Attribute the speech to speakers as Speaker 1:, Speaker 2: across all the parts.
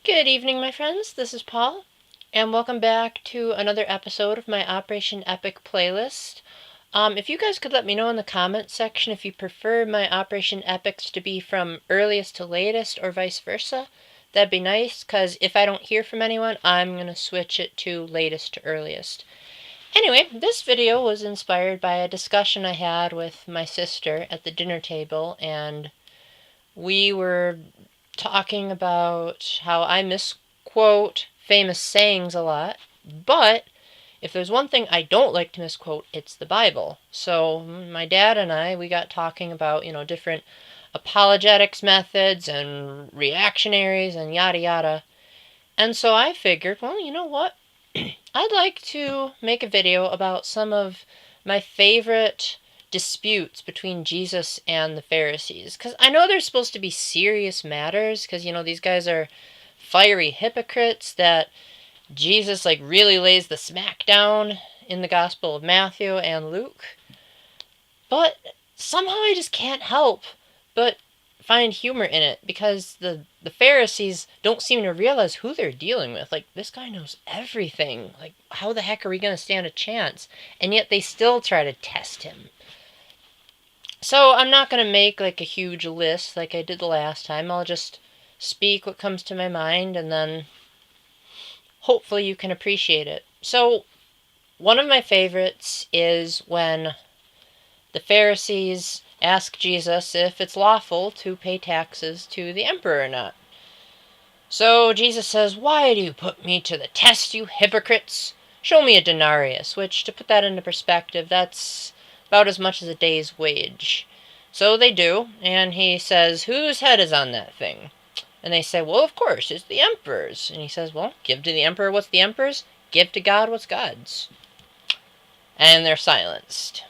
Speaker 1: Good evening, my friends. This is Paul, and welcome back to another episode of my Operation Epic playlist. If you guys could let me know in the comments section if you prefer my Operation Epics to be from earliest to latest or vice versa, that'd be nice, because if I don't hear from anyone, I'm going to switch it to latest to earliest. Anyway, this video was inspired by a discussion I had with my sister at the dinner table, and we were talking about how I misquote famous sayings a lot, but if there's one thing I don't like to misquote, it's the Bible. So my dad and we got talking about, different apologetics methods and reactionaries and yada yada. And so I figured, well, you know what? I'd like to make a video about some of my favorite disputes between Jesus and the Pharisees. Because I know they're supposed to be serious matters, because, these guys are fiery hypocrites that Jesus, really lays the smack down in the Gospel of Matthew and Luke. But somehow I just can't help but find humor in it, because the Pharisees don't seem to realize who they're dealing with. This guy knows everything. How the heck are we going to stand a chance? And yet they still try to test him. So I'm not going to make a huge list like I did the last time. I'll just speak what comes to my mind, and then hopefully you can appreciate it. So one of my favorites is when the Pharisees ask Jesus if it's lawful to pay taxes to the emperor or not. So Jesus says, "Why do you put me to the test, you hypocrites? Show me a denarius," which, to put that into perspective, that's about as much as a day's wage. So they do, and he says, "Whose head is on that thing?" And they say, "Well, of course, it's the emperor's." And he says, "Well, give to the emperor what's the emperor's, give to God what's God's." And they're silenced.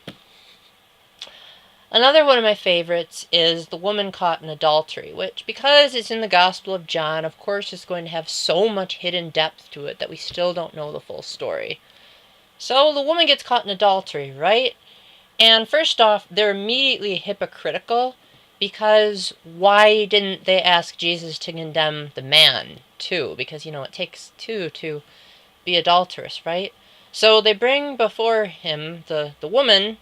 Speaker 1: Another one of my favorites is the woman caught in adultery, which, because it's in the Gospel of John, of course is going to have so much hidden depth to it that we still don't know the full story. So the woman gets caught in adultery, right? And first off, they're immediately hypocritical, because why didn't they ask Jesus to condemn the man, too? Because, it takes two to be adulterous, right? So they bring before him the woman,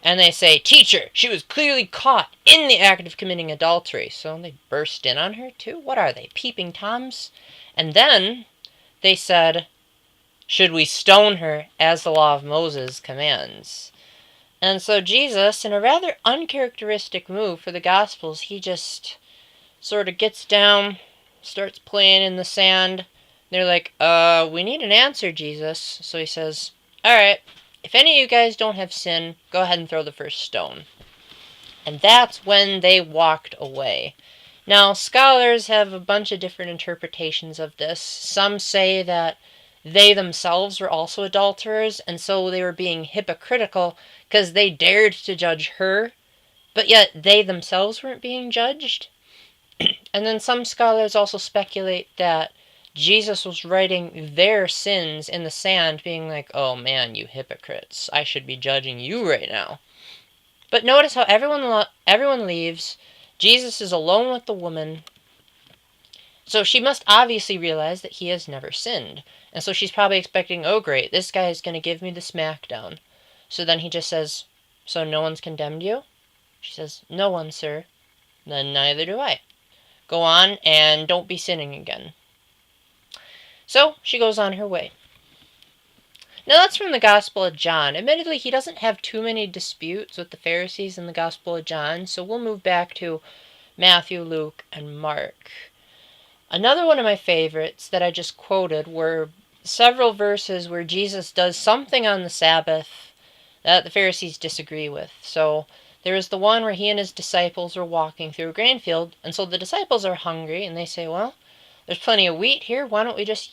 Speaker 1: and they say, "Teacher, she was clearly caught in the act of committing adultery." So they burst in on her too. What are they, peeping Toms? And then they said, "Should we stone her as the law of Moses commands?" And so Jesus, in a rather uncharacteristic move for the Gospels, he just sort of gets down, starts playing in the sand. They're like, "We need an answer, Jesus." So he says, "All right, if any of you guys don't have sin, go ahead and throw the first stone." And that's when they walked away. Now, scholars have a bunch of different interpretations of this. Some say that they themselves were also adulterers, and so they were being hypocritical because they dared to judge her, but yet they themselves weren't being judged. And then some scholars also speculate that Jesus was writing their sins in the sand, being like, "Oh man, you hypocrites, I should be judging you right now." But notice how everyone leaves. Jesus is alone with the woman. So she must obviously realize that he has never sinned. And so she's probably expecting, "Oh great, this guy is going to give me the smackdown." So then he just says, "So no one's condemned you?" She says, "No one, sir." "Then neither do I. Go on and don't be sinning again." So she goes on her way. Now that's from the Gospel of John. Admittedly, he doesn't have too many disputes with the Pharisees in the Gospel of John, so we'll move back to Matthew, Luke, and Mark. Another one of my favorites that I just quoted were several verses where Jesus does something on the Sabbath that the Pharisees disagree with. So there is the one where he and his disciples are walking through a grain field, and so the disciples are hungry, and they say, "Well, there's plenty of wheat here. Why don't we just,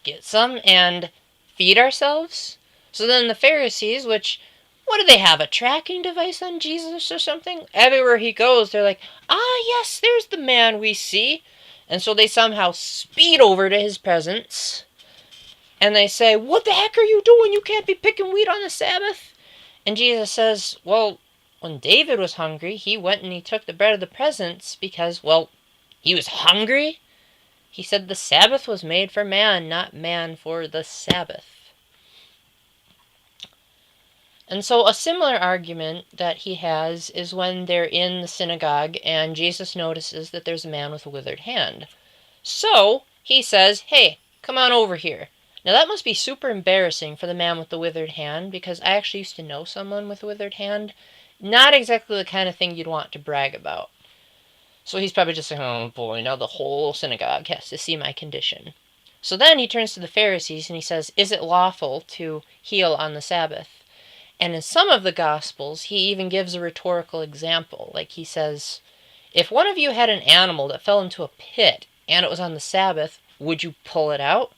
Speaker 1: get some and feed ourselves?" So then the Pharisees, which, what do they have, a tracking device on Jesus or something? Everywhere he goes, they're like, "Ah, yes, there's the man we see." And so they somehow speed over to his presence, and they say, "What the heck are you doing? You can't be picking wheat on the Sabbath." And Jesus says, "Well, when David was hungry, he went and he took the bread of the presence because, well, he was hungry. He said the Sabbath was made for man, not man for the Sabbath. And so a similar argument that he has is when they're in the synagogue and Jesus notices that there's a man with a withered hand. So he says, hey, come on over here. Now that must be super embarrassing for the man with the withered hand, because I actually used to know someone with a withered hand. Not exactly the kind of thing you'd want to brag about. So he's probably just like, oh boy, now the whole synagogue has to see my condition. So then he turns to the Pharisees and he says, is it lawful to heal on the Sabbath? And in some of the Gospels, he even gives a rhetorical example. Like he says, if one of you had an animal that fell into a pit and it was on the Sabbath, would you pull it out?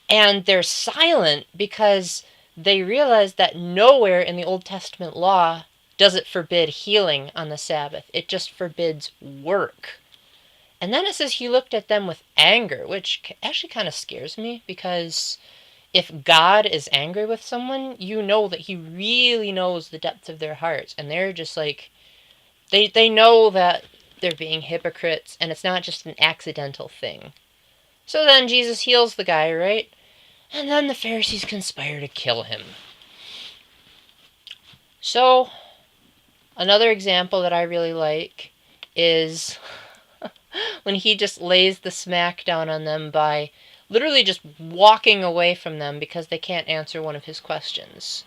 Speaker 1: And they're silent because they realize that nowhere in the Old Testament law does it forbid healing on the Sabbath. It just forbids work. And then it says he looked at them with anger, which actually kind of scares me, because if God is angry with someone, you know that he really knows the depths of their hearts. And they're just like, they know that they're being hypocrites, and it's not just an accidental thing. So then Jesus heals the guy, right? And then the Pharisees conspire to kill him. So, another example that I really like is when he just lays the smack down on them by literally just walking away from them because they can't answer one of his questions.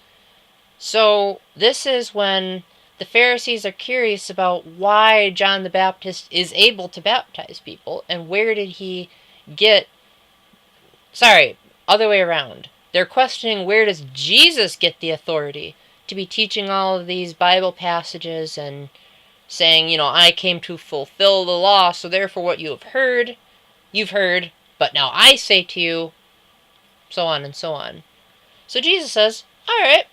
Speaker 1: So this is when the Pharisees are curious about why John the Baptist is able to baptize people, and where did he get... Sorry, other way around. They're questioning, where does Jesus get the authority to be teaching all of these Bible passages and saying, I came to fulfill the law, so therefore what you've heard, but now I say to you, so on and so on. So Jesus says, alright,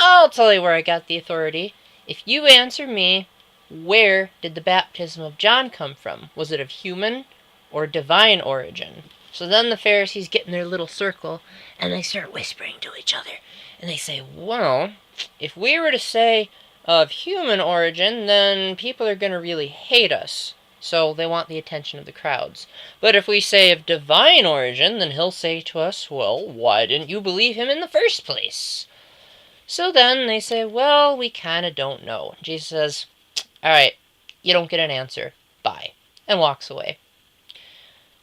Speaker 1: I'll tell you where I got the authority. If you answer me, where did the baptism of John come from? Was it of human or divine origin? So then the Pharisees get in their little circle, and they start whispering to each other. And they say, well, if we were to say of human origin, then people are going to really hate us. So they want the attention of the crowds. But if we say of divine origin, then he'll say to us, well, why didn't you believe him in the first place? So then they say, well, we kind of don't know. Jesus says, alright, you don't get an answer. Bye. And walks away.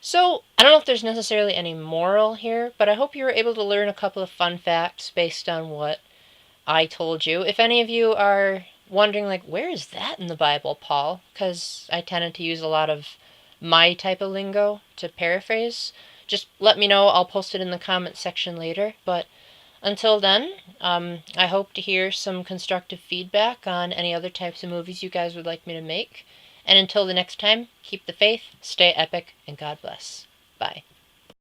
Speaker 1: So, I don't know if there's necessarily any moral here, but I hope you were able to learn a couple of fun facts based on what I told you. If any of you are wondering, like, where is that in the Bible, Paul? Because I tended to use a lot of my type of lingo to paraphrase. Just let me know. I'll post it in the comments section later. But until then, I hope to hear some constructive feedback on any other types of movies you guys would like me to make. And until the next time, keep the faith, stay epic, and God bless. Bye.